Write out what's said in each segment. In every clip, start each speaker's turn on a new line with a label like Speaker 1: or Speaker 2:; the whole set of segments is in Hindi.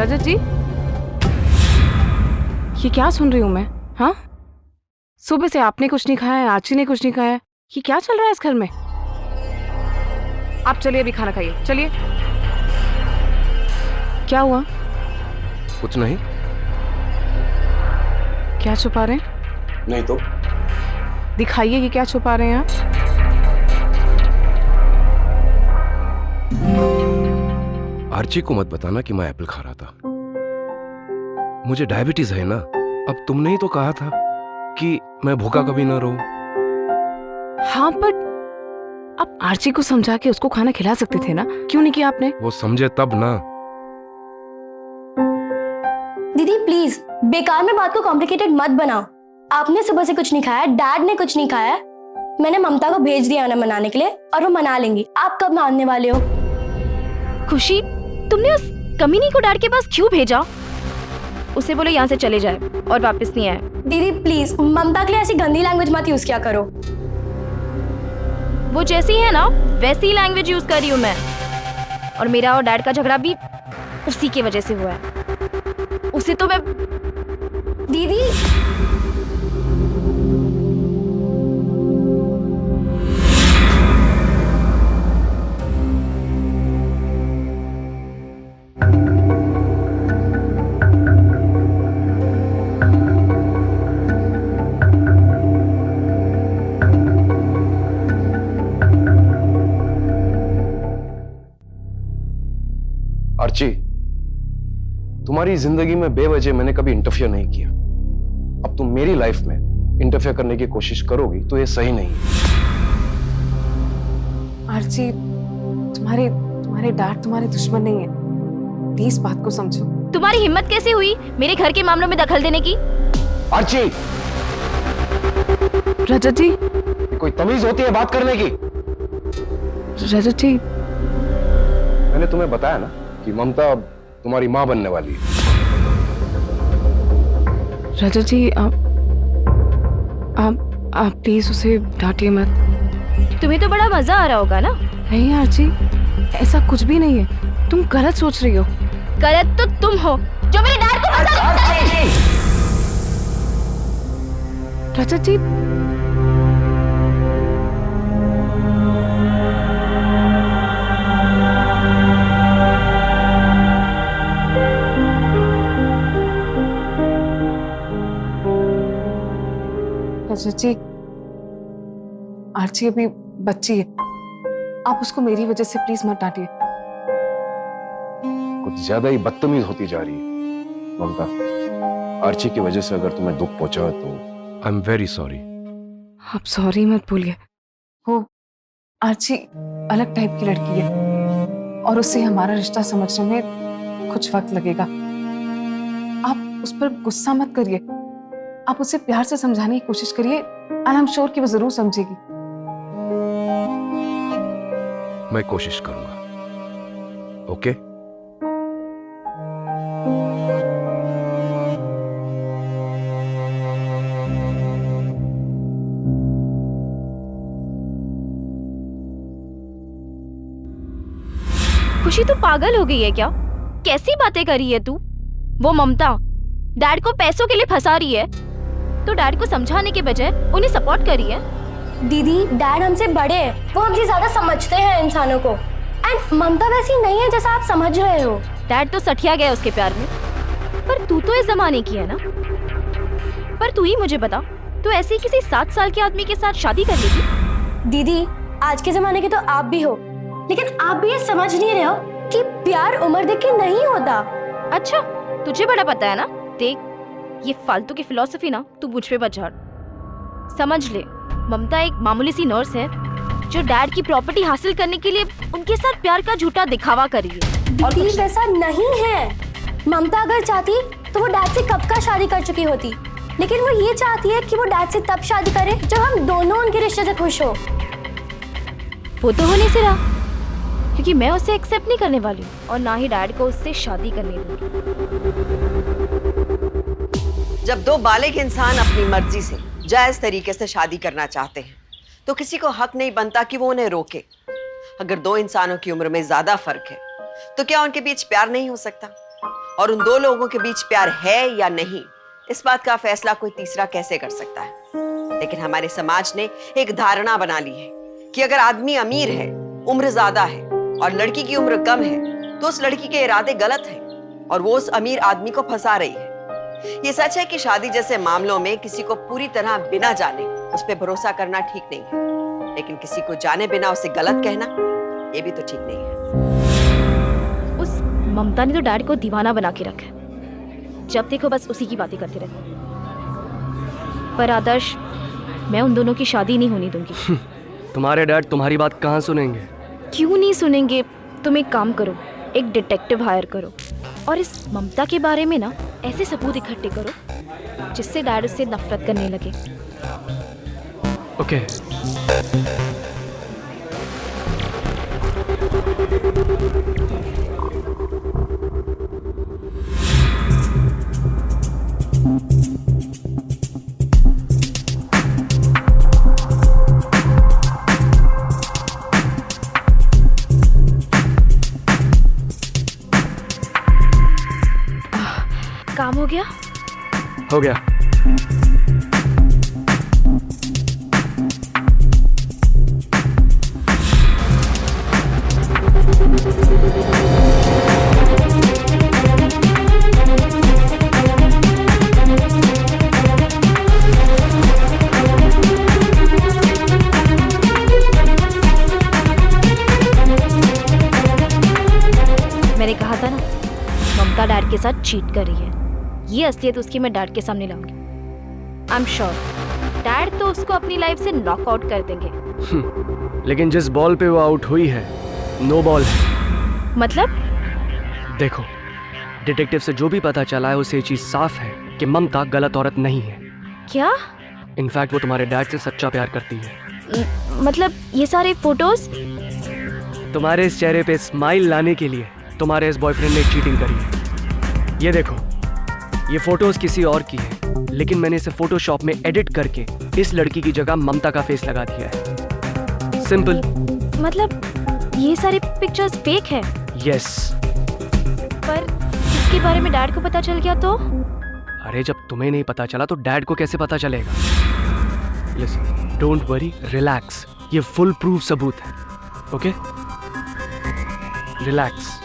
Speaker 1: रजत जी, ये क्या सुन रही हूँ मैं? हाँ, सुबह से आपने कुछ नहीं खाया है, आची ने कुछ नहीं खाया है। ये क्या चल रहा है इस घर में? आप चलिए अभी खाना खाइए, चलिए। क्या हुआ?
Speaker 2: कुछ नहीं।
Speaker 1: क्या छुपा रहे हैं?
Speaker 2: नहीं तो
Speaker 1: दिखाइए कि क्या छुपा रहे हैं आप।
Speaker 2: आर्ची को मत बताना कि मैं एप्पल खा रहा था। मुझे डायबिटीज है ना। अब तुमने ही तो कहा था कि मैं भूखा कभी ना रहूं।
Speaker 1: हाँ, बट आप आर्ची को समझा के उसको खाना खिला सकते थे ना, क्यों नहीं किया आपने?
Speaker 2: वो समझे तब ना।
Speaker 3: दीदी प्लीज बेकार में बात को कॉम्प्लिकेटेड मत बनाओ। आपने सुबह से कुछ नहीं खाया, डैड ने कुछ नहीं खाया। मैंने ममता को भेज दिया ना मनाने के लिए, और वो मना लेंगी। आप कब मानने वाले हो?
Speaker 4: खुशी, तुमने उस कमीनी को डैड के पास क्यों भेजा? उसे बोलो यहाँ से चले जाए और वापस नहीं आए।
Speaker 3: दीदी प्लीज ममता के लिए ऐसी गंदी लैंग्वेज मत यूज किया करो।
Speaker 4: वो जैसी है ना वैसी ही लैंग्वेज यूज कर रही हूँ मैं। और मेरा और डैड का झगड़ा भी उसी की वजह से हुआ है। उसे तो मैं
Speaker 3: दीदी
Speaker 2: आर्ची, तुम्हारी जिंदगी में बेवजह मैंने कभी इंटरफियर नहीं किया। अब तुम मेरी लाइफ में इंटरफियर करने की कोशिश करोगी तो ये सही नहीं है।
Speaker 1: आर्ची, तुम्हारे डैड तुम्हारे दुश्मन नहीं है, प्लीज बात को समझो।
Speaker 4: तुम्हारी हिम्मत कैसे हुई मेरे घर के मामलों में दखल देने की?
Speaker 2: आर्ची,
Speaker 1: रजत जी,
Speaker 2: कोई तमीज होती है बात करने की?
Speaker 1: रजत जी,
Speaker 2: मैंने तुम्हें बताया ना कि ममता अब तुम्हारी मां बनने वाली है।
Speaker 1: रजत जी, आप प्लीज उसे डांटिए मत।
Speaker 4: तुम्हें तो बड़ा मजा आ रहा होगा ना?
Speaker 1: नहीं आर्ची, ऐसा कुछ भी नहीं है, तुम गलत सोच रही हो।
Speaker 4: गलत तो तुम हो जो मेरे डैड को
Speaker 1: रजत जी, रजत जी, आर्ची अभी बच्ची है, आप उसको मेरी वजह से प्लीज मत डांटिए।
Speaker 2: कुछ ज्यादा ही बदतमीज होती जा रही है ममता। आर्ची की वजह से अगर तुम्हें दुख पहुंचा तो आई एम वेरी सॉरी।
Speaker 1: आप सॉरी मत बोलिए। वो आर्ची अलग टाइप की लड़की है और उससे हमारा रिश्ता समझने में कुछ वक्त लगेगा। आप उस पर गुस्सा मत करिए, आप उसे प्यार से समझाने की कोशिश करिए, एंड आई एम श्योर कि वो जरूर समझेगी।
Speaker 2: मैं कोशिश करूंगा। ओके?
Speaker 4: खुशी तू पागल हो गई है क्या? कैसी बातें कर रही है तू? वो ममता डैड को पैसों के लिए फंसा रही है तो डैड को समझाने के बजाय उन्हें सपोर्ट कर रही है।
Speaker 3: दीदी डैड हमसे बड़े हैं, वो हमसे ज्यादा समझते हैं इंसानों को। एंड ममता वैसी नहीं है जैसा आप समझ रहे हो।
Speaker 4: डैड तो सठिया गया उसके प्यार में, पर तू तो इस जमाने की है ना। पर तू ही मुझे बता, तू ऐसे ही किसी 7 साल के आदमी के साथ शादी कर लेगी?
Speaker 3: दीदी आज के जमाने के तो आप भी हो, लेकिन आप भी ये समझ नहीं रहे हो कि प्यार उम्र देख के नहीं होता।
Speaker 4: अच्छा, तुझे बड़ा पता है ना। देख, ये फालतू की फिलॉसफी ना तू मुझ पे मत झाड़। समझ ले, ममता एक मामूली सी नर्स है जो डैड की प्रॉपर्टी हासिल करने के लिए उनके साथ प्यार का झूठा दिखावा कर रही है।
Speaker 3: और कुछ वैसा नहीं है। ममता अगर चाहती तो वो डैड से कब का शादी कर चुकी होती, लेकिन वो ये चाहती है कि वो डैड से तब शादी करे जब हम दोनों उनके रिश्ते से खुश हो।
Speaker 4: वो तो होने से रहा, क्योंकि मैं उसे एक्सेप्ट नहीं करने वाली और ना ही डैड को उससे शादी करने दूंगी।
Speaker 5: जब दो बालिग इंसान अपनी मर्जी से जायज तरीके से शादी करना चाहते हैं तो किसी को हक नहीं बनता कि वो उन्हें रोके। अगर दो इंसानों की उम्र में ज्यादा फर्क है तो क्या उनके बीच प्यार नहीं हो सकता? और उन दो लोगों के बीच प्यार है या नहीं, इस बात का फैसला कोई तीसरा कैसे कर सकता है। लेकिन हमारे समाज ने एक धारणा बना ली है कि अगर आदमी अमीर है, उम्र ज्यादा है और लड़की की उम्र कम है, तो उस लड़की के इरादे गलत हैं और वो उस अमीर आदमी को फंसा रही है। ये सच है कि शादी जैसे मामलों में किसी को पूरी तरह बिना जाने उस पर भरोसा करना ठीक नहीं है, लेकिन किसी को जाने बिना उसे गलत कहना, ये भी तो ठीक नहीं है।
Speaker 4: उस ममता ने तो डैड को दीवाना बना के रखा है, जब देखो बस उसी की बातें करते रहते। पर आदर्श, मैं उन दोनों की शादी नहीं होने दूंगी।
Speaker 6: तुम्हारे डैड तुम्हारी बात कहाँ सुनेंगे?
Speaker 4: क्यों नहीं सुनेंगे? तुम एक काम करो, एक डिटेक्टिव हायर करो और इस ममता के बारे में ना ऐसे सबूत इकट्ठे करो जिससे डैड उससे नफरत करने लगे।
Speaker 6: ओके।
Speaker 4: काम हो गया?
Speaker 6: हो गया।
Speaker 4: मैंने कहा था ना, ममता डैड के साथ चीट कर रही है। ये असलियत उसकी मैं डैड के सामने लाऊंगी। आई एम श्योर डैड तो उसको अपनी लाइफ से नॉक आउट कर देंगे।
Speaker 6: लेकिन जिस बॉल पे वो आउट हुई है, नो बॉल है।
Speaker 4: मतलब?
Speaker 6: देखो, डिटेक्टिव से जो भी पता चला है उसे ये चीज साफ है कि ममता गलत औरत नहीं है।
Speaker 4: क्या?
Speaker 6: इनफैक्ट वो तुम्हारे डैड से सच्चा प्यार करती है।
Speaker 4: मतलब ये सारे फोटोज?
Speaker 6: तुम्हारे इस चेहरे पे स्माइल लाने के लिए तुम्हारे इस बॉयफ्रेंड ने चीटिंग करी है। ये देखो, ये फोटोज किसी और की है, लेकिन मैंने इसे फोटोशॉप में एडिट करके इस लड़की की जगह ममता का फेस लगा दिया है। सिंपल।
Speaker 4: मतलब ये सारे पिक्चर्स फेक है?
Speaker 6: यस।
Speaker 4: पर इसके बारे में डैड को पता चल गया तो?
Speaker 6: अरे जब तुम्हें नहीं पता चला तो डैड को कैसे पता चलेगा? Listen, don't worry, relax. ये फुल प्रूफ सबूत है। Okay, relax.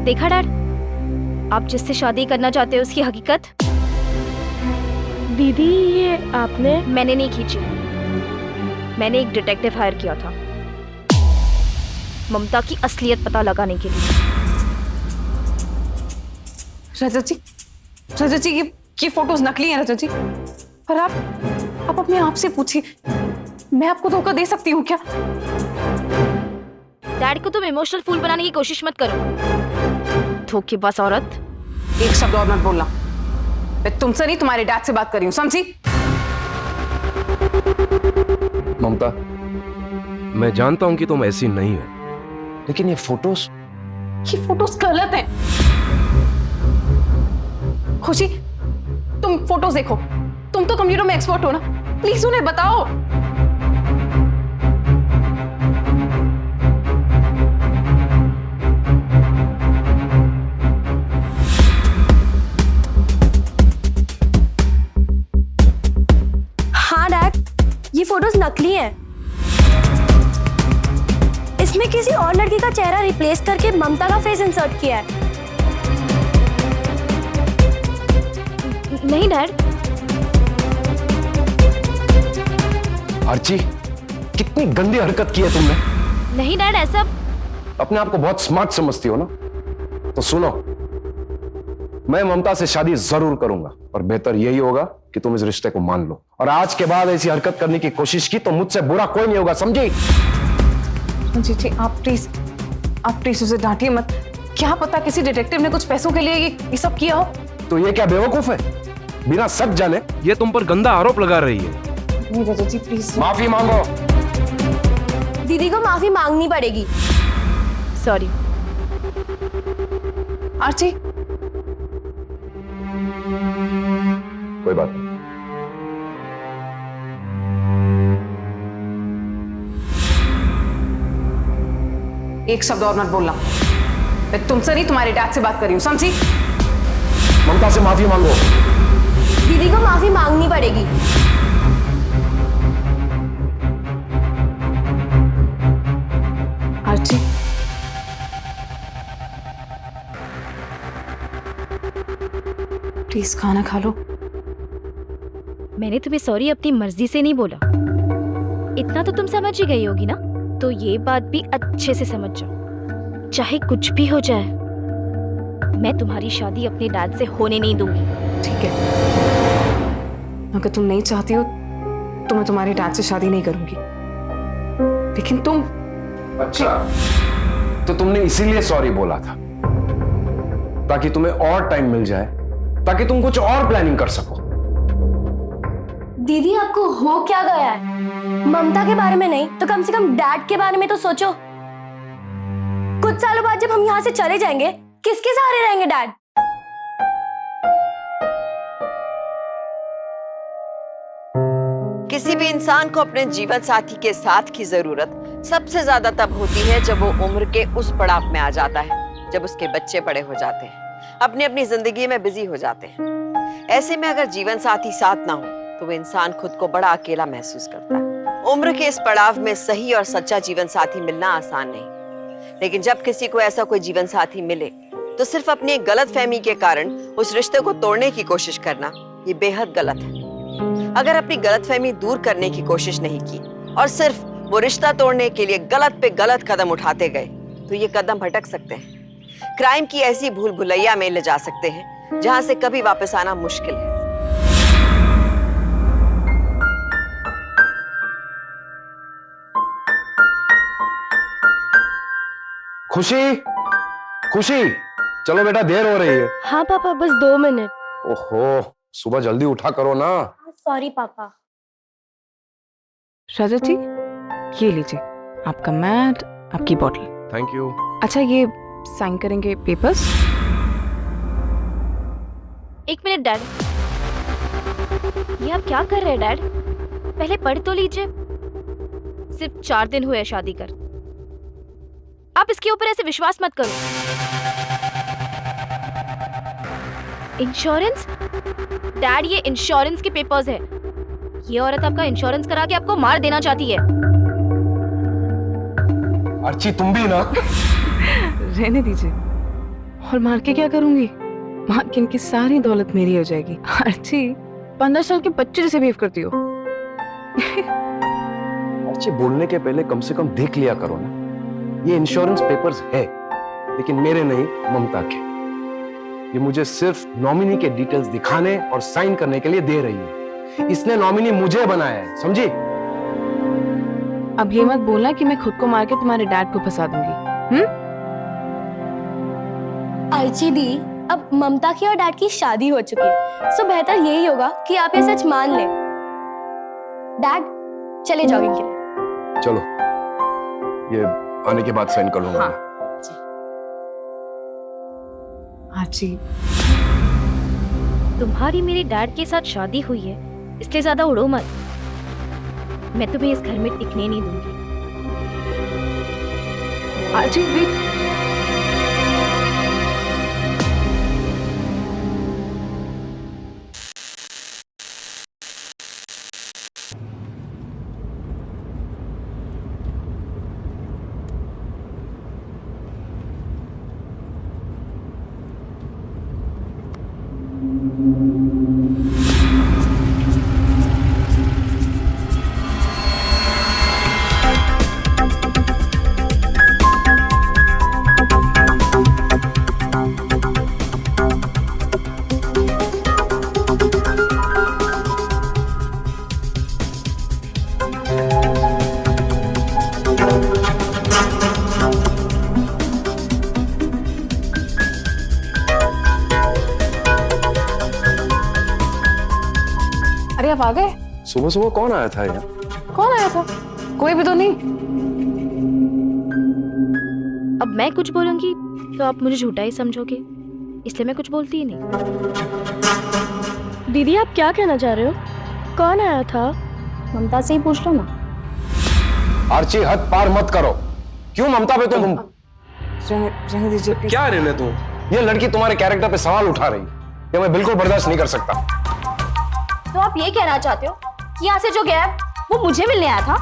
Speaker 4: देखा डैड, आप जिससे शादी करना चाहते हो उसकी हकीकत।
Speaker 3: दीदी, ये आपने?
Speaker 4: मैंने नहीं खींची, मैंने एक डिटेक्टिव हायर किया था ममता की असलियत पता लगाने के लिए।
Speaker 1: रजत जी, ये फोटोज नकली हैं रजत जी। पर आप अपने आप से पूछिए, मैं आपको धोखा दे सकती हूँ क्या?
Speaker 4: डैड को तुम इमोशनल फूल बनाने की कोशिश मत करो, धोखेबाज औरत।
Speaker 1: एक शब्द और मत बोलना। मैं तुमसे नहीं, तुम्हारे डैड से बात कर रही हूँ, समझी?
Speaker 2: ममता, मैं जानता हूं कि तुम ऐसी नहीं हो, लेकिन ये फोटोज
Speaker 1: गलत हैं। खुशी, तुम फोटोज देखो, तुम तो कंप्यूटर में एक्सपर्ट हो ना, प्लीज उन्हें बताओ।
Speaker 3: हाँ डैड, ये फोटोज नकली हैं। इसमें किसी और लड़की का चेहरा रिप्लेस करके ममता का फेस इंसर्ट किया है।
Speaker 4: नहीं डैड।
Speaker 2: आर्ची, कितनी गंदी हरकत की है तुमने।
Speaker 4: नहीं डैड, ऐसा।
Speaker 2: अपने आप को बहुत स्मार्ट समझती हो ना, तो सुनो, मैं ममता से शादी जरूर करूंगा और बेहतर यही होगा कि तुम इस रिश्ते को मान लो। और आज के बाद ऐसी हरकत करने की कोशिश की तो मुझसे बुरा कोई नहीं होगा, समझी?
Speaker 1: जी, आप प्लीज उसे डांटिए मत। क्या पता किसी डिटेक्टिव ने कुछ पैसों के लिए ये सब किया हो।
Speaker 2: तो ये क्या बेवकूफ है, बिना सच जाने ये तुम पर गंदा आरोप लगा रही है।
Speaker 1: नहीं रजत जी, प्लीज
Speaker 2: माफी मांगो।
Speaker 3: दीदी को माफी मांगनी पड़ेगी।
Speaker 4: सॉरी।
Speaker 1: आरची,
Speaker 2: कोई बात नहीं।
Speaker 1: एक शब्द और मत बोलना। मैं तुमसे नहीं, तुम्हारे डैड से बात कर रही हूँ, समझी?
Speaker 2: ममता से माफी मांगो।
Speaker 3: दीदी को माफी मांगनी पड़ेगी।
Speaker 1: आरची, प्लीज खाना खा लो।
Speaker 4: मैंने तुम्हें सॉरी अपनी मर्जी से नहीं बोला। इतना तो तुम समझ ही गई होगी ना, तो ये बात भी अच्छे से समझ जाओ। चाहे कुछ भी हो जाए, मैं तुम्हारी शादी अपने डैड से होने नहीं दूंगी।
Speaker 1: ठीक है, अगर तुम नहीं चाहती हो तो मैं तुम्हारे डैड से शादी नहीं करूंगी, लेकिन तुम।
Speaker 2: अच्छा, तो तुमने इसीलिए सॉरी बोला था, ताकि तुम्हें और टाइम मिल जाए, ताकि तुम कुछ और प्लानिंग कर सको।
Speaker 3: दीदी आपको हो क्या गया है? ममता के बारे में नहीं तो कम से कम डैड के बारे में तो सोचो। कुछ सालों बाद जब हम यहाँ से चले जाएंगे, किसके सहारे रहेंगे डैड?
Speaker 5: किसी भी इंसान को अपने जीवन साथी के साथ की जरूरत सबसे ज्यादा तब होती है जब वो उम्र के उस पड़ाव में आ जाता है, जब उसके बच्चे बड़े हो जाते हैं, अपनी अपनी जिंदगी में बिजी हो जाते हैं। ऐसे में अगर जीवन साथी साथ ना हो तो वो इंसान खुद को बड़ा अकेला महसूस करता है। उम्र के इस पड़ाव में सही और सच्चा जीवन साथी मिलना आसान नहीं, लेकिन जब किसी को ऐसा कोई जीवन साथी मिले तो सिर्फ अपनी एक गलत फहमी के कारण उस रिश्ते को तोड़ने की कोशिश करना ये बेहद गलत है। अगर अपनी गलतफहमी दूर करने की कोशिश नहीं की और सिर्फ वो रिश्ता तोड़ने के लिए गलत पे गलत कदम उठाते गए तो ये कदम भटक सकते हैं, क्राइम की ऐसी भूल भुलैया में ले जा सकते हैं जहां से कभी वापस आना मुश्किल है।
Speaker 2: खुशी, खुशी, चलो बेटा, देर हो रही है।
Speaker 3: हाँ पापा, बस 2 मिनट।
Speaker 2: ओहो, सुबह जल्दी उठा करो ना।
Speaker 3: सॉरी पापा।
Speaker 1: रजत जी, ये लीजिए आपका मैट, आपकी बॉटल।
Speaker 2: Thank you.
Speaker 1: अच्छा, ये साइन करेंगे पेपर्स?
Speaker 4: एक मिनट डैड, ये आप क्या कर रहे हैं डैड? पहले पढ़ तो लीजिए। सिर्फ 4 दिन हुए हैं शादी कर, आप इसके ऊपर ऐसे विश्वास मत करो। इंश्योरेंस? डैड, ये इंश्योरेंस के पेपर्स है। ये औरत आपका इंश्योरेंस करा के आपको मार देना चाहती है।
Speaker 2: अर्ची, तुम भी ना।
Speaker 1: रहने दीजिए। और मार के क्या करूंगी? मार के इनकी सारी दौलत मेरी हो जाएगी। अर्ची, 15 साल के बच्चे जैसे बिहेव करती हो।
Speaker 2: अर्ची, बोलने के पहले कम से कम देख लिया करो ना। ये इंश्योरेंस पेपर्स है, लेकिन मेरे नहीं, ममता के। ये मुझे सिर्फ नॉमिनी के डिटेल्स दिखाने और साइन करने के लिए दे रही है। इसने नॉमिनी मुझे बनाया है, समझी?
Speaker 1: अब ये मत बोलना कि मैं खुद को मार के तुम्हारे डैड को फंसा दूंगी।
Speaker 3: अर्ची दी, अब ममता की और डैड की शादी हो चुकी है, सो बेहतर यही होगा कि आप ये सच मान लें। डैड, चले जॉगिंग के लिए।
Speaker 2: चलो, ये आने के बाद साइन कर लूंगा।
Speaker 1: हाँ। आजी,
Speaker 4: तुम्हारी मेरे डैड के साथ शादी हुई है, इसलिए ज्यादा उड़ो मत। मैं तुम्हें इस घर में टिकने नहीं दूंगी।
Speaker 1: आजी वेट। अरे आप आ गए?
Speaker 2: सुबह सुबह कौन आया था यार?
Speaker 1: कौन आया था? कोई भी तो नहीं।
Speaker 4: अब मैं कुछ बोलूंगी तो आप मुझे झूठा ही समझोगे। इसलिए मैं कुछ बोलती ही नहीं।
Speaker 3: दीदी आप क्या कहना चाह रहे हो? कौन आया था?
Speaker 4: ममता से ही पूछ लो ना।
Speaker 2: आर्ची हद पार मत करो। क्यों ममता पे तुम
Speaker 1: रहने दीजिए प्लीज।
Speaker 2: क्या रहने तू? ये लड़की तुम्हारे कैरेक्टर पे सवाल उठा रही है, ये मैं बिल्कुल बर्दाश्त नहीं कर सकता।
Speaker 4: तो आप ये कहना चाहते हो कि यहाँ से जो गया है वो मुझे मिलने आया था?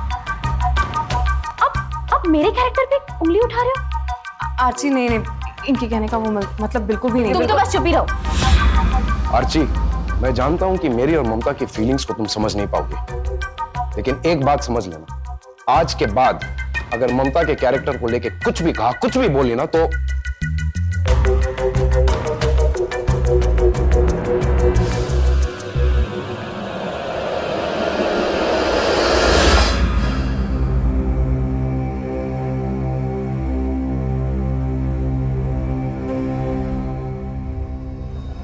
Speaker 4: अब मेरे कैरेक्टर पे उंगली उठा रहे हो?
Speaker 1: आर्ची नहीं नहीं, इनके कहने का वो मतलब बिल्कुल भी नहीं।
Speaker 4: तुम तो बस चुप ही रहो।
Speaker 2: आर्ची, मैं जानता हूं कि मेरी और ममता की फीलिंग्स को तुम समझ नहीं पाओगे, लेकिन एक बात समझ लेना, आज के बाद अगर ममता के कैरेक्टर को लेके कुछ भी कहा, कुछ भी बोली ना, तो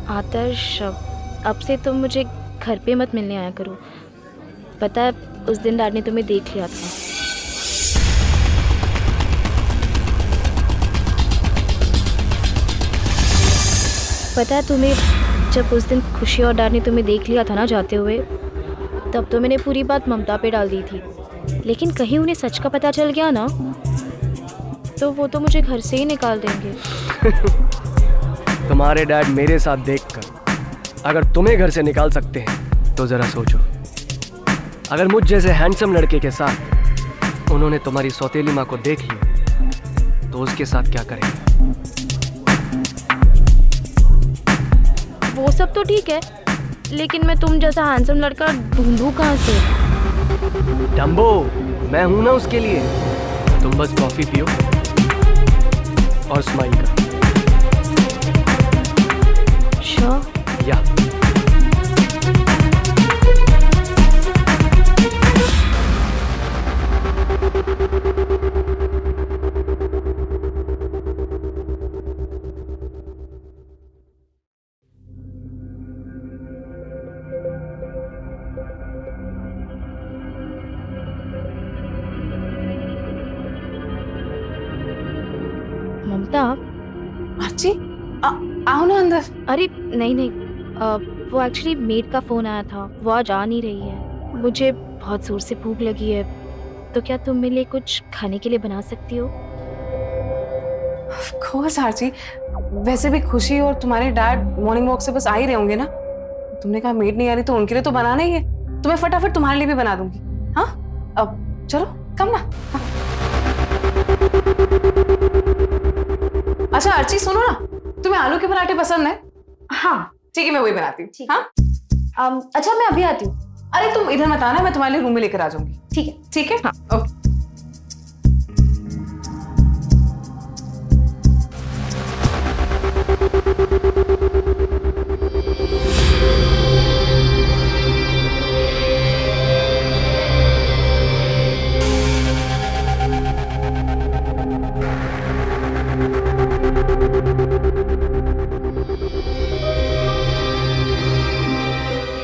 Speaker 4: आदर्श, अब से तुम मुझे घर पे मत मिलने आया करो। पता है उस दिन डैड ने तुम्हें देख लिया था। पता है तुम्हें, जब उस दिन खुशी और डैड ने तुम्हें देख लिया था ना जाते हुए, तब तो मैंने पूरी बात ममता पे डाल दी थी, लेकिन कहीं उन्हें सच का पता चल गया ना तो वो तो मुझे घर से ही निकाल देंगे।
Speaker 6: तुम्हारे डैड मेरे साथ देखकर अगर तुम्हें घर से निकाल सकते हैं तो जरा सोचो, अगर मुझ जैसे हैंडसम लड़के के साथ उन्होंने तुम्हारी सौतेली माँ को देख लिया तो उसके साथ क्या करेंगे?
Speaker 4: वो सब तो ठीक है, लेकिन मैं तुम जैसा हैंडसम लड़का ढूंढूं कहाँ से?
Speaker 6: डम्बो, मैं हूं ना उसके लिए। तुम बस कॉफी पियो और स्माइल करो।
Speaker 4: श्योर?
Speaker 6: या
Speaker 4: ममता,
Speaker 1: आर्ची आओ ना अंदर।
Speaker 4: अरे नहीं नहीं, वो एक्चुअली मेड का फ़ोन आया था, वो आज आ नहीं रही है। मुझे बहुत ज़ोर से भूख लगी है, तो क्या तुम मेरे लिए कुछ खाने के लिए बना सकती हो?
Speaker 1: ऑफ कोर्स आर्ची, वैसे भी खुशी और तुम्हारे डैड मॉर्निंग वॉक से बस आ ही रहे होंगे ना। तुमने कहा मेड नहीं आ रही तो उनके लिए तो बनाना ही है, तो मैं फटाफट तुम्हारे लिए भी बना दूंगी। हाँ अब चलो कम ना। हाँ। अच्छा आर्ची सुनो ना, तुम्हें आलू के पराठे पसंद है?
Speaker 3: हाँ
Speaker 1: ठीक है, मैं वही बनाती हूँ।
Speaker 3: ठीक।
Speaker 1: हाँ
Speaker 3: अच्छा मैं अभी आती हूँ।
Speaker 1: अरे तुम इधर मत आना, मैं तुम्हारे लिए रूम में लेकर आ जाऊंगी।
Speaker 3: ठीक है।
Speaker 1: ठीक है हाँ ओके।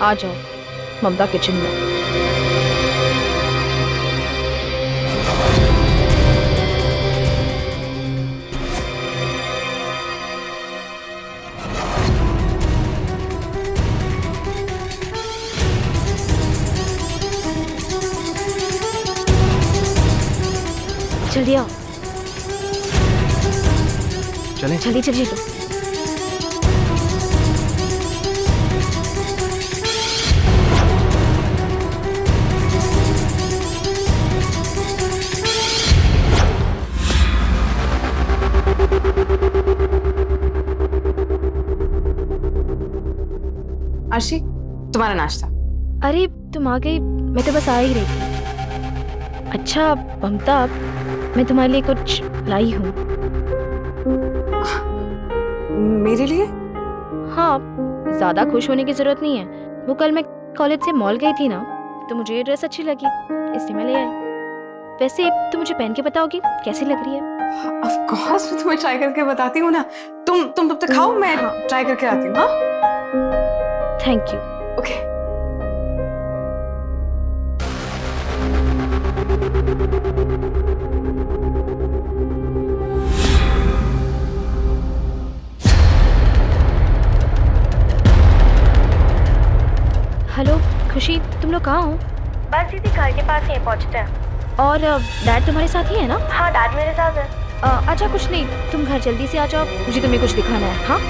Speaker 4: आ जाओ ममता किचन में। जल्दी आओ,
Speaker 6: चलें?
Speaker 4: जल्दी जल्दी लो।
Speaker 1: आशी तुम्हारा नाश्ता।
Speaker 4: अरे तुम आ गई, मैं तो बस आ ही रही थी। अच्छा ममता, मैं तुम्हारे लिए कुछ लाई हूँ।
Speaker 1: मेरे लिए?
Speaker 4: हाँ, ज्यादा खुश होने की जरूरत नहीं है। वो कल मैं कॉलेज से मॉल गई थी ना, तो मुझे ये ड्रेस अच्छी लगी, इसलिए मैं ले आई। वैसे तुम मुझे पहन के बताओगी कैसी लग रही है?
Speaker 1: ऑफ कोर्स मैं तुम्हें ट्राई करके बताती हूँ ना। तुम तब तक खाओ, मैं ट्राई करके आती हूँ। हाँ
Speaker 4: थैंक यू।
Speaker 1: ओके।
Speaker 4: हेलो खुशी, तुम लोग कहाँ हो?
Speaker 3: बस दीदी घर के पास ही पहुँचते हैं।
Speaker 4: और डैड तुम्हारे साथ ही है ना?
Speaker 3: हाँ डैड मेरे साथ है।
Speaker 4: अच्छा कुछ नहीं, तुम घर जल्दी से आ जाओ, मुझे तुम्हें कुछ दिखाना है। हाँ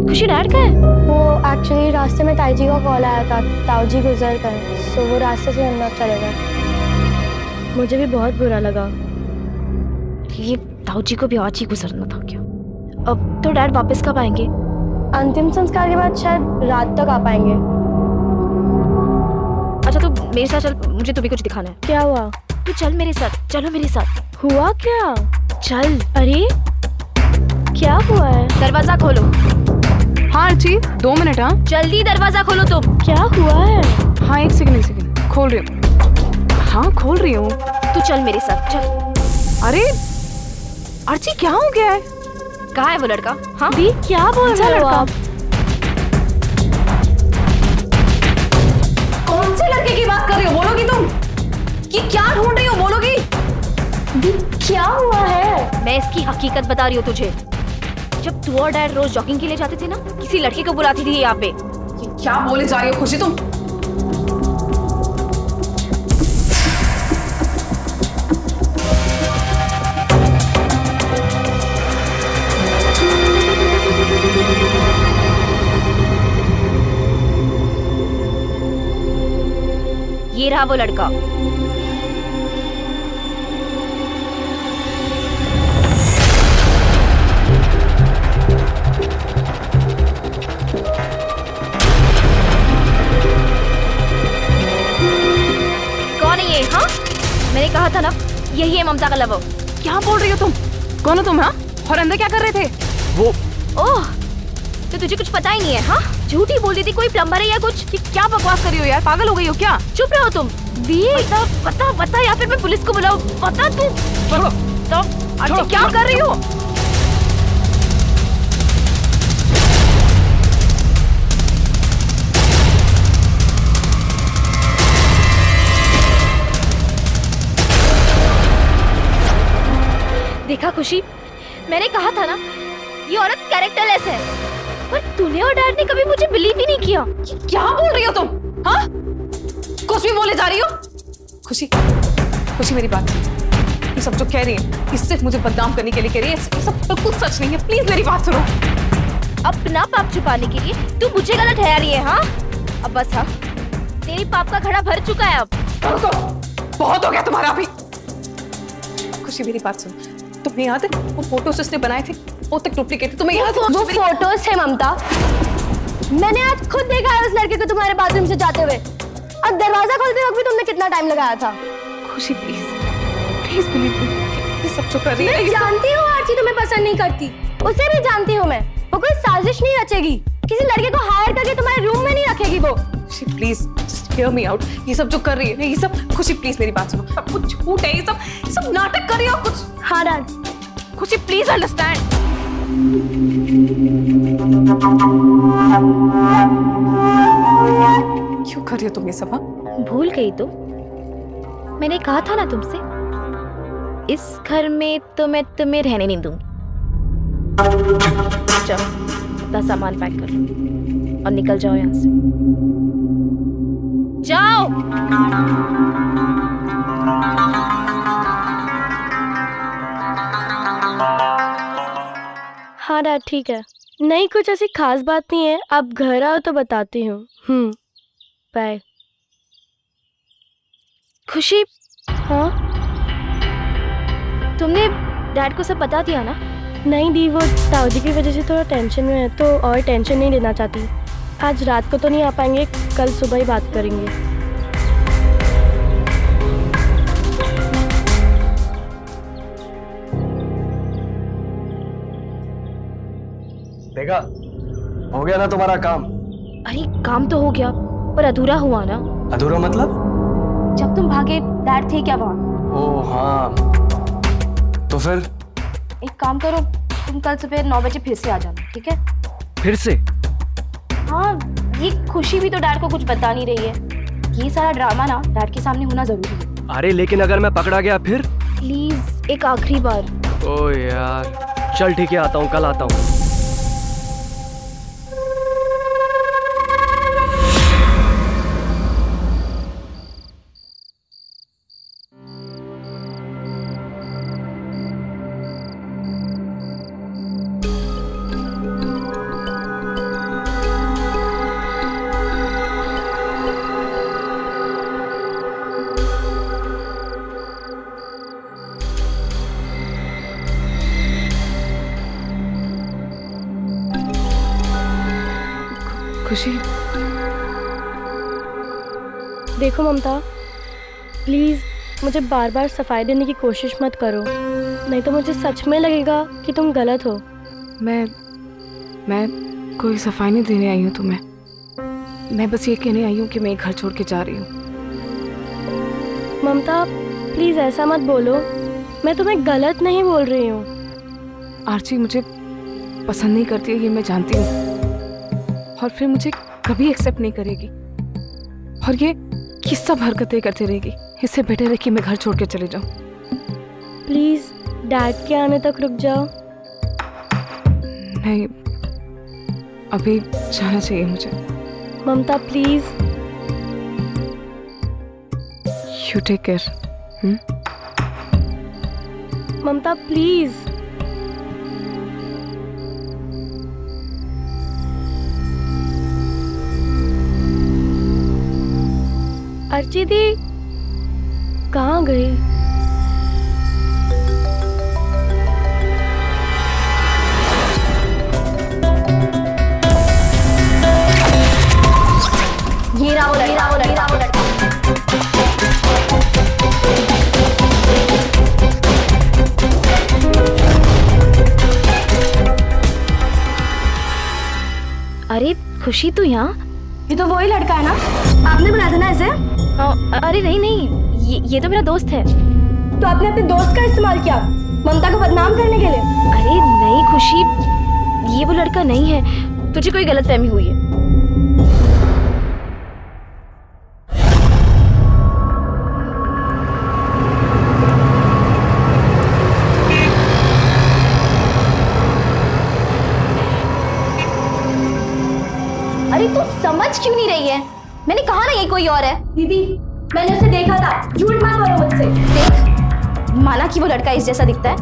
Speaker 4: खुशी, डैड का है?
Speaker 3: वो एक्चुअली रास्ते में ताई जी का कॉल आया था, ताऊ जी गुजर गए, सो वो रास्ते से अंदर चले गए। मुझे भी बहुत बुरा लगा।
Speaker 4: ये ताऊ जी को भी आज ही गुजरना था क्या? अब तो डैड वापस कब आएंगे?
Speaker 3: अंतिम संस्कार के बाद शायद रात तक आ पाएंगे।
Speaker 4: अच्छा तो मेरे साथ चल, मुझे तुम्हें कुछ दिखाना है।
Speaker 3: क्या हुआ?
Speaker 4: तू चल मेरे साथ, चलो मेरे साथ।
Speaker 3: हुआ क्या?
Speaker 4: चल।
Speaker 3: अरे क्या हुआ है?
Speaker 4: दरवाजा खोलो।
Speaker 1: हाँ अर्ची, 2 मिनट। हाँ
Speaker 4: जल्दी दरवाजा खोलो तुम।
Speaker 3: क्या हुआ है?
Speaker 1: हाँ, एक सेकंड खोल रही हूँ। हाँ खोल रही हूँ।
Speaker 4: तू चल मेरे साथ, चल।
Speaker 1: अरे अर्ची, क्या हो गया है?
Speaker 4: कहाँ है वो लड़का? हाँ
Speaker 3: दी क्या बोल रहे हो आप?
Speaker 1: कौन से लड़के की बात कर रही हो? बोलोगी तुम कि क्या ढूंढ रही हो? बोलोगी?
Speaker 3: दी क्या हुआ है?
Speaker 4: मैं इसकी हकीकत बता रही हूँ तुझे। जब तू और डैड रोज जॉगिंग के लिए जाते थे ना, किसी लड़के को बुलाती थी यहाँ पे।
Speaker 1: ये क्या बोले जा रही हो खुशी तुम?
Speaker 4: ये रहा वो लड़का। कौन है ये? हाँ मैंने कहा था ना, यही है ममता का लवर।
Speaker 1: क्या बोल रही हो तुम? कौन हो तुम? हाँ, और अंदर क्या कर रहे थे?
Speaker 6: वो
Speaker 4: ओह, तो तुझे कुछ पता ही नहीं है? हाँ झूठी बोल रही थी, कोई प्लम्बर है या कुछ।
Speaker 1: ये क्या बकवास कर रही हो यार? पागल हो गई हो क्या?
Speaker 4: चुप रहो तुम। बता बता बता, या फिर मैं पुलिस को बुलाऊं? बता तू।
Speaker 1: छोड़ो।
Speaker 4: तो
Speaker 1: छोड़ो,
Speaker 4: क्या कर रही हो? देखा खुशी, मैंने कहा था ना, ये औरत कैरेक्टरलेस है। पर तूने और डैड ने कभी मुझे बिलीव ही नहीं किया।
Speaker 1: ये क्या बोल रही हो तुम? हाँ, कुछ भी बोले जा रही हो? खुशी, खुशी मेरी बात सुनो। ये सब जो कह रही है, ये सिर्फ मुझे बदनाम करने के लिए कह रही है। ये सब बिल्कुल सच नहीं है। प्लीज मेरी बात सुनो।
Speaker 4: अपना पाप छुपाने के लिए तू मुझे गलत ठहरा रही है। हाँ अब बस। हाँ तेरी पाप का घड़ा भर चुका है अब।
Speaker 1: रुको, बहुत हो गया तुम्हारा अभी। खुशी मेरी बात सुनो, तुम्हें याद है वो फोटोज उसने बनाए थे, वो तक डुप्लीकेट थे। तुम्हें याद है?
Speaker 3: वो फोटोज थे ममता, मैंने आज खुद देखा है उस लड़के को तुम्हारे बाथरूम से जाते हुए, और दरवाजा खोलते वक्त भी तुमने कितना टाइम लगाया था।
Speaker 1: खुशी प्लीज, प्लीज बिलीव मी, ये सब जो कर रही है।
Speaker 3: मैं जानती हूँ आरती तुम्हें पसंद नहीं करती, उसे भी जानती हूँ मैं। वो कोई साजिश नहीं रचेगी, किसी लड़के को हायर करके तुम्हारे रूम में नहीं रखेगी वो।
Speaker 1: खुशी please just hear me out. ये सब जो कर रही है ना, ये सब, खुशी प्लीज मेरी बात सुनो, सब कुछ झूठ है। ये सब नाटक कर रही हो कुछ।
Speaker 3: हाँ डैड।
Speaker 1: खुशी प्लीज अंडरस्टैंड। क्यों कर रही हो तुम ये सब? हाँ,
Speaker 4: भूल गई तो? मैंने कहा था ना तुमसे, इस घर में तो मैं तुम्हें रहने नहीं दूंगी। जाओ अपना सामान पैक कर लो और निकल जाओ यहाँ से। जाओ।
Speaker 3: हाँ डैड ठीक है, नहीं कुछ ऐसी खास बात नहीं है, आप घर आओ तो बताती हूँ। बाय।
Speaker 4: खुशी,
Speaker 3: हाँ
Speaker 4: तुमने डैड को सब बता दिया ना?
Speaker 3: नहीं दी, वो ताऊ जी की वजह से थोड़ा टेंशन में है, तो और टेंशन नहीं लेना चाहती। आज रात को तो नहीं आ पाएंगे, कल सुबह ही बात करेंगे।
Speaker 6: देखा, हो गया ना तुम्हारा काम।
Speaker 4: अरे काम तो हो गया पर अधूरा हुआ ना।
Speaker 6: अधूरा मतलब?
Speaker 4: जब तुम भागे डैड थे क्या वहाँ?
Speaker 6: ओ हाँ, तो फिर?
Speaker 4: एक काम करो, तुम कल सुबह 9 बजे फिर से आ जाना, ठीक है?
Speaker 6: फिर से?
Speaker 4: हाँ, ये खुशी भी तो डैड को कुछ बता नहीं रही है। ये सारा ड्रामा ना डैड के सामने होना जरूरी है।
Speaker 6: अरे लेकिन अगर मैं पकड़ा गया फिर?
Speaker 4: प्लीज एक आखिरी बार।
Speaker 6: ओ यार, चल ठीक है, आता हूँ, कल आता हूँ।
Speaker 1: खुशी,
Speaker 3: देखो ममता, प्लीज़ मुझे बार बार सफाई देने की कोशिश मत करो, नहीं तो मुझे सच में लगेगा कि तुम गलत हो।
Speaker 1: मैं कोई सफाई नहीं देने आई हूँ तुम्हें। मैं बस ये कहने आई हूँ कि मैं ये घर छोड़ के जा रही हूँ।
Speaker 3: ममता प्लीज़ ऐसा मत बोलो, मैं तुम्हें गलत नहीं बोल रही हूँ।
Speaker 1: आरची मुझे पसंद नहीं करती है, ये मैं जानती हूँ, और फिर मुझे कभी एक्सेप्ट नहीं करेगी, और ये सब हरकतें करती रहेगी। इससे बेटर है कि मैं घर छोड़ के चले जाऊँ।
Speaker 3: प्लीज़ डैड के आने तक रुक जाओ।
Speaker 1: नहीं, अभी जाना चाहिए मुझे।
Speaker 3: Mamta please.
Speaker 1: You take care.
Speaker 3: Mamta please. Archi di कहाँ गई?
Speaker 4: ये रहा वो लड़का। अरे खुशी तू यहाँ?
Speaker 3: ये तो वही लड़का है ना, आपने बनाया था ना इसे?
Speaker 4: अरे नहीं, ये तो मेरा दोस्त है।
Speaker 3: तो आपने अपने दोस्त का इस्तेमाल किया ममता को बदनाम करने के लिए?
Speaker 4: अरे नहीं खुशी, ये वो लड़का नहीं है, तुझे कोई गलतफहमी हुई है। अरे तू समझ क्यों नहीं रही है? मैंने कहा ना ये कोई और है।
Speaker 3: दीदी मैंने उसे देखा था, झूठ मत बोलो मुझसे।
Speaker 4: देख, माना कि वो लड़का इस जैसा दिखता है,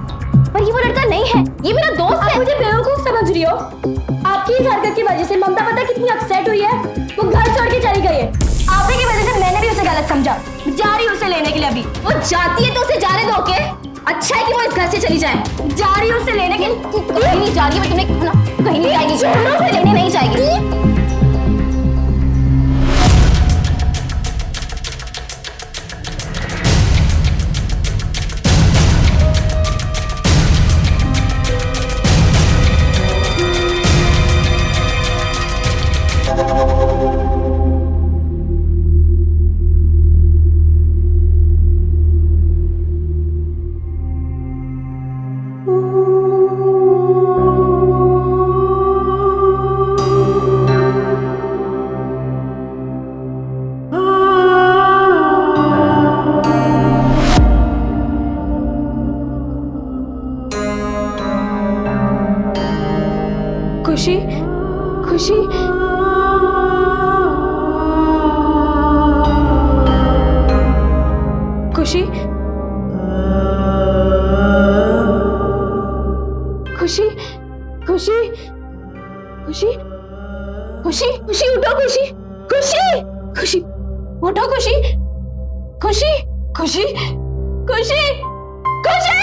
Speaker 4: पर ये वो लड़का नहीं है, ये मेरा दोस्त है।
Speaker 3: मुझे बेवकूफ समझ रही हो? आपकी इस हरकत की वजह से ममता पता कितनी अपसेट हुई है, वो घर छोड़ के चली गई है। आपकी की वजह से मैंने भी उसे गलत समझा। जा रही हूँ उसे लेने के लिए। अभी
Speaker 4: वो जाती है तो उसे जाने दो, ओके? अच्छा है कि वो इस घर से चली जाए।
Speaker 3: जा रही हूँ उसे लेने के लिए।
Speaker 4: कहीं नहीं जा रही है, मैं तुम्हें कहीं नहीं जाएगी, उसे लेने नहीं जाएगी।
Speaker 3: खुशी, खुशी, खुशी, खुशी, खुशी, खुशी, खुशी, खुशी उठो, खुशी, खुशी, खुशी उठो, खुशी, खुशी, खुशी, खुशी, खुशी।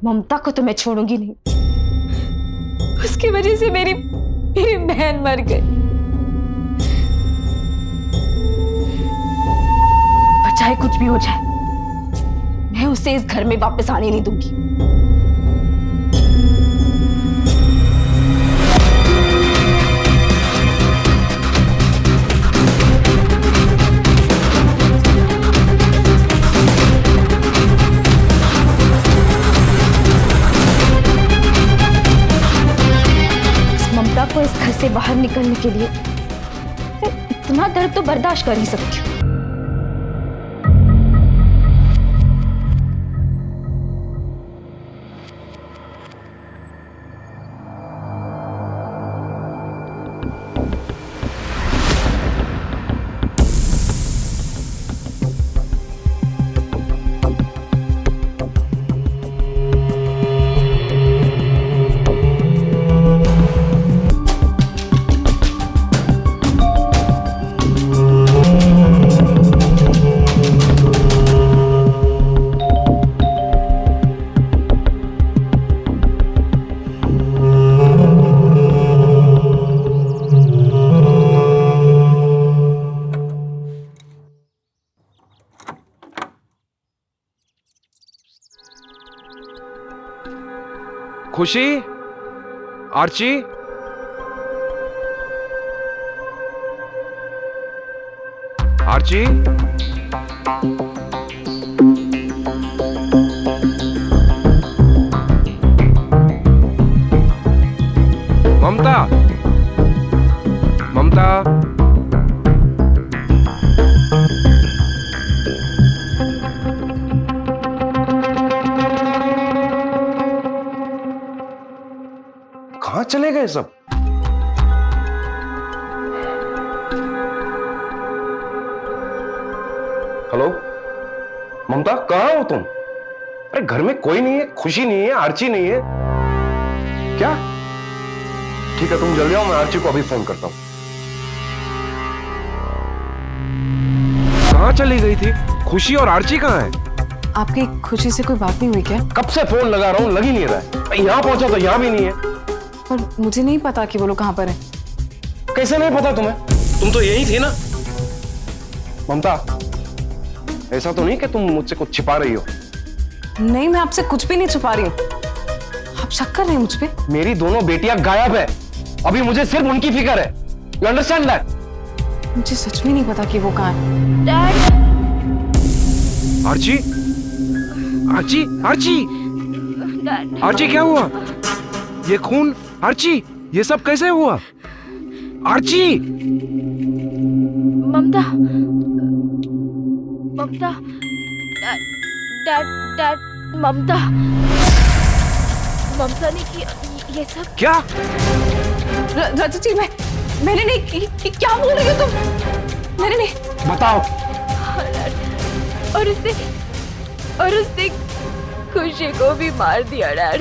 Speaker 3: ममता को तो मैं छोड़ूंगी नहीं। उसकी वजह से मेरी बहन मर गई। पर चाहे कुछ भी हो जाए, मैं उसे इस घर में वापस आने नहीं दूंगी। को इस घर से बाहर निकलने के लिए मैं इतना दर्द तो बर्दाश्त कर ही सकती हूँ।
Speaker 2: खुशी, आर्ची, आर्ची, ममता, ममता, कहां चले गए सब? हेलो ममता, कहां हो तुम? अरे घर में कोई नहीं है, खुशी नहीं है, आर्ची नहीं है क्या? ठीक है तुम जल्दी आओ, मैं आर्ची को अभी फोन करता हूं। कहां चली गई थी खुशी और आर्ची? कहां है?
Speaker 1: आपकी खुशी से कोई बात नहीं हुई क्या?
Speaker 2: कब से फोन लगा रहा हूं, लग ही नहीं रहा है। यहां पहुंचा तो यहां भी नहीं है।
Speaker 1: पर मुझे नहीं पता कि वो लोग कहां पर है।
Speaker 2: कैसे नहीं पता तुम्हें? तुम तो यही थी ना। ममता, ऐसा तो नहीं कि तुम मुझसे कुछ छिपा रही हो?
Speaker 1: नहीं, मैं आपसे कुछ भी नहीं छुपा रही हूँ। आप शक कर रहे हैं मुझ पे?
Speaker 2: मेरी दोनों बेटियां गायब है, अभी मुझे सिर्फ उनकी फिक्र है। You understand that?
Speaker 1: मुझे सच में नहीं पता कि वो कहां है।
Speaker 4: Dad,
Speaker 2: Archie, Archie, Archie,
Speaker 4: dad,
Speaker 2: Archie क्या हुआ? ये खून, आर्ची, ये सब कैसे हुआ? Archie,
Speaker 4: Mamta, Mamta, dad, dad, Mamta, Mamta ने किया ये सब।
Speaker 2: क्या?
Speaker 1: रजत जी, मैंने नहीं की। क्या बोल रही हो तुम? मैंने नहीं।
Speaker 2: बताओ।
Speaker 4: और उसने खुशी को भी मार दिया डैड।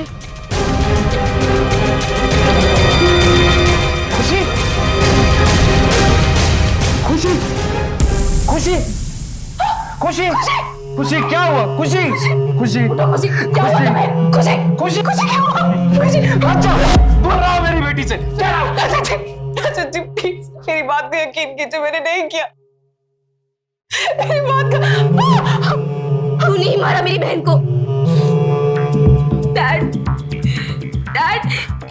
Speaker 2: खुशी, खुशी, खुशी, खुशी, खुशी, क्या हुआ? खुशी, खुशी, खुशी, खुशी, खुशी, खुशी, क्या हुआ? खुशी, अच्छा, दूर रहो मेरी बेटी से।
Speaker 1: रजत जी प्लीज मेरी बात पे यकीन कीजिए, मैंने नहीं किया। मेरी बात का
Speaker 3: तू नहीं मारा मेरी बहन को। डैड,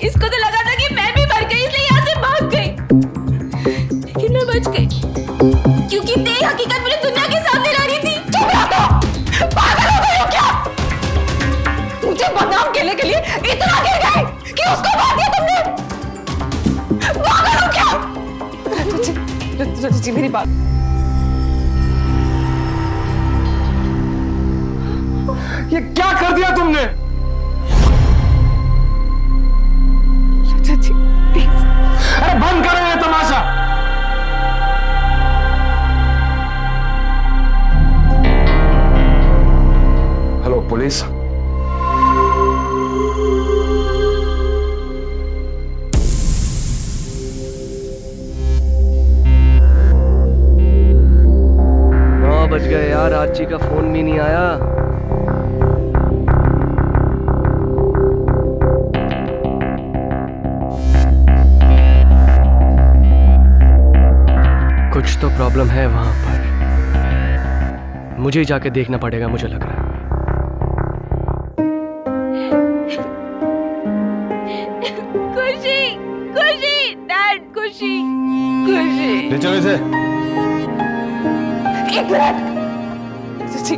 Speaker 3: इसको तो लगा था कि मैं भी मर गई, इसलिए यहाँ से भाग गई। लेकिन मैं बच गई क्योंकि तेरी हकीकत मुझे दुनिया के सामने ला रही थी।
Speaker 1: चुप रहो, पागल हो गई हो क्या? मुझे बदनाम करने के लिए इतना गिर गए कि उसको मार दिया तुमने? पागल हो क्या? रजत जी मेरी बात।
Speaker 2: ये क्या कर दिया तुमने?
Speaker 1: रजत जी प्लीज।
Speaker 2: अरे बंद करो ये तमाशा। हेलो पुलिस,
Speaker 6: बज गए यार, आर्ची का फोन भी नहीं आया। कुछ तो प्रॉब्लम है वहां पर। मुझे ही जाके देखना पड़ेगा, मुझे लग रहा है।
Speaker 4: खुशी, खुशी, डैड, खुशी, खुशी।
Speaker 7: ले चलो इसे।
Speaker 1: एक मिनट जी,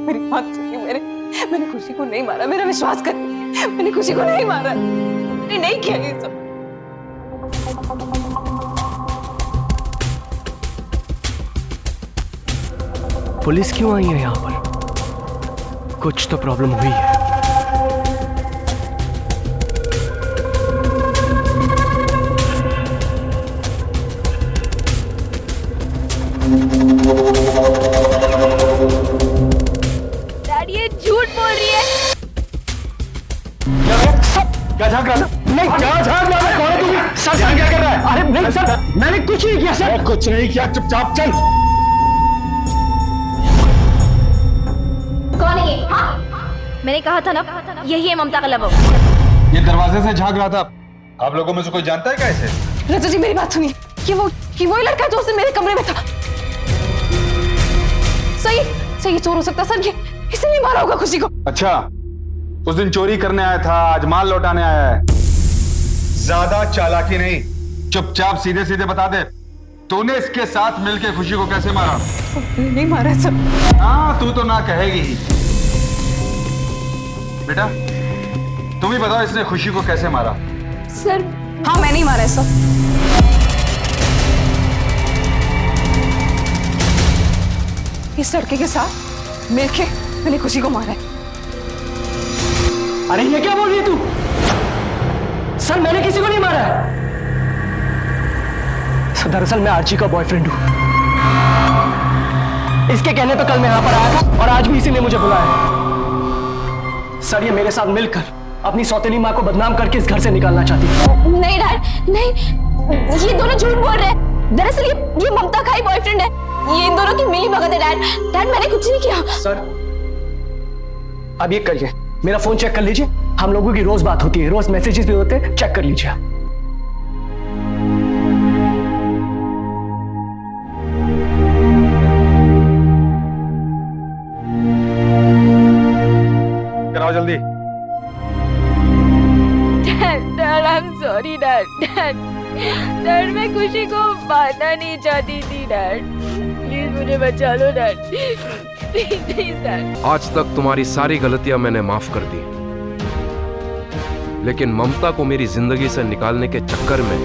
Speaker 1: मेरी बात सुनिए। मैंने खुशी को नहीं मारा, मेरा विश्वास करिए। मैंने खुशी को नहीं मारा, मैंने नहीं किया ये सब।
Speaker 6: पुलिस क्यों आई है यहाँ पर? कुछ तो प्रॉब्लम हुई है।
Speaker 4: डैड ये झूठ बोल रही है।
Speaker 7: क्या झांक रहा था? नहीं, क्या झांक रहा है? कौन है तू? सर क्या कर रहा है? अरे नहीं सर, मैंने कुछ नहीं किया सर। कुछ नहीं किया, चुपचाप चल।
Speaker 3: कौन है ये? हाँ?
Speaker 4: मैंने कहा था ना, यही है ममता का लव।
Speaker 7: ये दरवाजे से झांक रहा था। आप लोगों में से कोई जानता है क्या इसे?
Speaker 1: रजत जी मेरी बात सुनिए। कि वो लड़का है जो उस दिन मेरे कमरे में था। सही चोर हो सकता सर, ये इसीलिए मारा होगा खुशी को।
Speaker 7: अच्छा, उस दिन चोरी करने आया था, आज माल लौटाने आया है। ज्यादा चालाकी नहीं, चुपचाप सीधे सीधे बता दे, तूने इसके साथ मिलके खुशी को कैसे मारा?
Speaker 1: नहीं मारा सर।
Speaker 7: हाँ, तू तो ना कहेगी ही। बेटा तुम ही बताओ, इसने खुशी को कैसे मारा?
Speaker 1: सर हाँ, मैं नहीं मारा है सर। इस लड़के के साथ मिलके मैंने खुशी को मारा है।
Speaker 6: अरे ये क्या बोल रही है तू? सर मैंने किसी को नहीं मारा है। सर दरअसल मैं आर्ची का बॉयफ्रेंड हूं। इसके कहने पे कल मैं यहां पर आया था और आज भी इसी ने मुझे बुलाया। सर ये मेरे साथ मिलकर अपनी सौतेली मां को बदनाम करके इस घर से निकालना चाहती है।
Speaker 3: नहीं डैड, नहीं, ये दोनों झूठ बोल रहे हैं। दरअसल ये ममता का ही बॉयफ्रेंड है। ये इन दोनों की मिली भगत है डैड, मैंने कुछ नहीं किया।
Speaker 6: सर अब ये करिए, मेरा फोन चेक कर लीजिए। हम लोगों की रोज बात होती है, रोज मैसेजेस भी होते हैं, चेक कर लीजिए।
Speaker 7: कराओ जल्दी।
Speaker 4: Dad I am sorry dad मैं खुशी को मारना नहीं चाहती थी डैड। प्लीज मुझे बचा लो डैड, प्लीज डैड।
Speaker 2: आज तक तुम्हारी सारी गलतियां मैंने माफ कर दी, लेकिन ममता को मेरी जिंदगी से निकालने के चक्कर में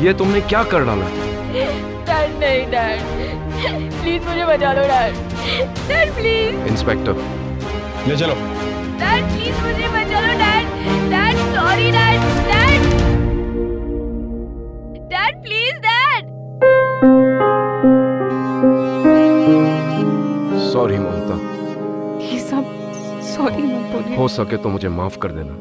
Speaker 2: ये तुमने क्या कर डाला?
Speaker 4: डैड नहीं डैड, प्लीज मुझे बचा लो डैड प्लीज।
Speaker 2: इंस्पेक्टर
Speaker 7: ले चलो।
Speaker 4: डैड प्लीज मुझे बचा लो dad sorry dad please dad.
Speaker 2: Sorry Mamta,
Speaker 1: ये सब सॉरी मत बोलिए।
Speaker 2: हो सके तो मुझे माफ कर देना।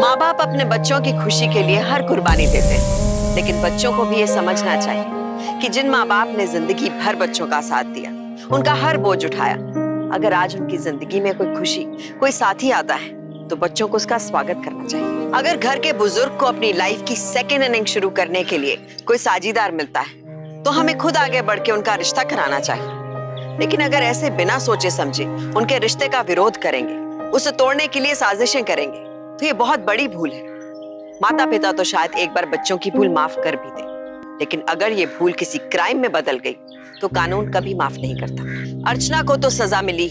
Speaker 5: माँ बाप अपने बच्चों की खुशी के लिए हर कुर्बानी देते हैं, लेकिन बच्चों को भी ये समझना चाहिए कि जिन माँ बाप ने जिंदगी भर बच्चों का साथ दिया, उनका हर बोझ उठाया, अगर आज उनकी जिंदगी में कोई खुशी, कोई साथी आता है तो बच्चों को उसका स्वागत करना चाहिए। अगर घर के बुजुर्ग को अपनी लाइफ की सेकेंड इनिंग शुरू करने के लिए कोई साझीदार मिलता है तो हमें खुद आगे बढ़ के उनका रिश्ता कराना चाहिए। लेकिन अगर ऐसे बिना सोचे समझे उनके रिश्ते का विरोध करेंगे, उसे तोड़ने के लिए साजिशें करेंगे, तो ये बहुत बड़ी भूल है। माता पिता तो शायद एक बार बच्चों की भूल माफ कर भी दे, लेकिन अगर ये भूल किसी क्राइम में बदल गई तो कानून कभी माफ नहीं करता। अर्चना को तो सजा मिली,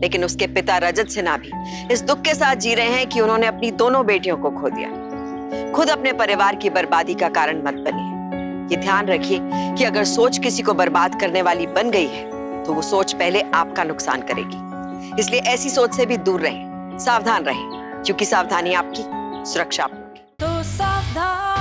Speaker 5: लेकिन उसके पिता रजत सिन्हा भी इस दुख के साथ जी रहे हैं कि उन्होंने अपनी दोनों बेटियों को खो दिया। खुद अपने परिवार की बर्बादी का कारण मत बनिए। ये ध्यान रखिए कि अगर सोच किसी को बर्बाद करने वाली बन गई है तो वो सोच पहले आपका नुकसान करेगी। इसलिए ऐसी सोच से भी दूर रहें, सावधान रहें, क्योंकि सावधानी आपकी सुरक्षा आपकी।
Speaker 8: तो सावधान।